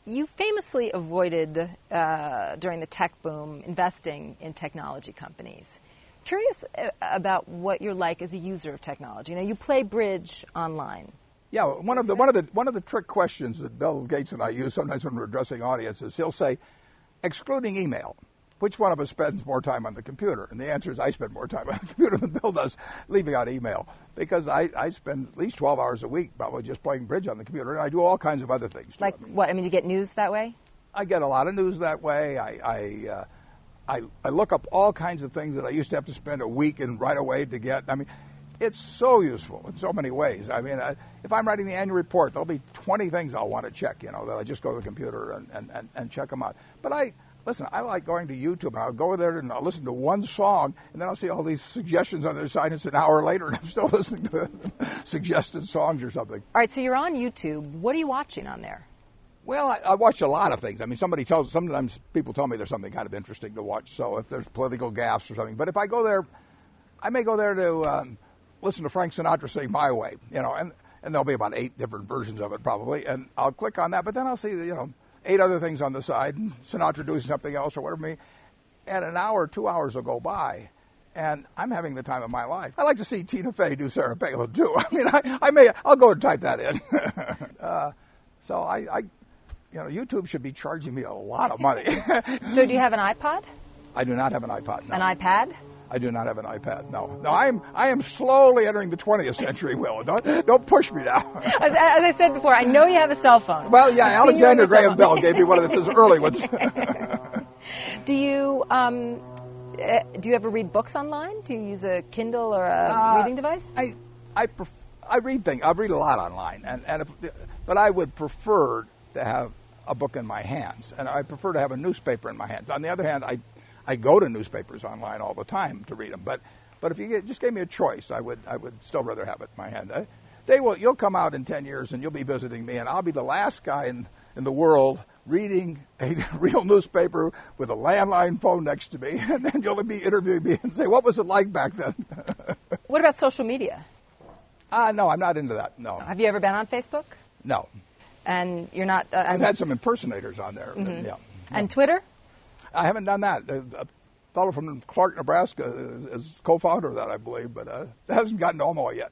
You famously avoided, during the tech boom, investing in technology companies. Curious about what you're like as a user of technology. You play bridge online. Yeah, one of the trick questions that Bill Gates and I use sometimes when we're addressing audiences, he'll say, excluding email, which one of us spends more time on the computer? And the answer is I spend more time on the computer than Bill does, leaving out email, because I spend at least 12 hours a week probably just playing bridge on the computer, and I do all kinds of other things too. Like what? I mean, you get news that way? I get a lot of news that way. I look up all kinds of things that I used to have to spend a week in right away to get. I mean, it's so useful in so many ways. I mean, if I'm writing the annual report, there'll be 20 things I'll want to check, that I just go to the computer and check them out. But I like going to YouTube, and I'll go there and I'll listen to one song, and then I'll see all these suggestions on the other side, and it's an hour later, and I'm still listening to suggested songs or something. All right, so you're on YouTube. What are you watching on there? Well, I watch a lot of things. I mean, sometimes people tell me there's something kind of interesting to watch, so if there's political gaffes or something. But if I go there, I may go there to listen to Frank Sinatra sing My Way, and there'll be about 8 different versions of it probably, and I'll click on that, but then I'll see, 8 other things on the side, and Sinatra doing something else or whatever, and an hour, 2 hours will go by, and I'm having the time of my life. I like to see Tina Fey do Sarah Palin too. I mean, I'll go and type that in. So YouTube should be charging me a lot of money. So do you have an iPod? I do not have an iPod, no. An iPad? I do not have an iPad, no. No, I am slowly entering the 20th century, Will. Don't push me now. As I said before, I know you have a cell phone. Well, yeah, Alexander Graham Bell gave me one of his early ones. Do you ever read books online? Do you use a Kindle or a reading device? I read things. I read a lot online, but I would prefer to have a book in my hands, and I prefer to have a newspaper in my hands. On the other hand, I go to newspapers online all the time to read them, but if you just gave me a choice, I would still rather have it in my hand. You'll come out in 10 years and you'll be visiting me, and I'll be the last guy in the world reading a real newspaper with a landline phone next to me, and then you'll be interviewing me and say, what was it like back then? What about social media? No, I'm not into that, no. Have you ever been on Facebook? No. And you're not... I've had some impersonators on there. Mm-hmm. Yeah. And Twitter? I haven't done that. A fellow from Clark, Nebraska is co-founder of that, I believe, but it hasn't gotten to Omaha yet.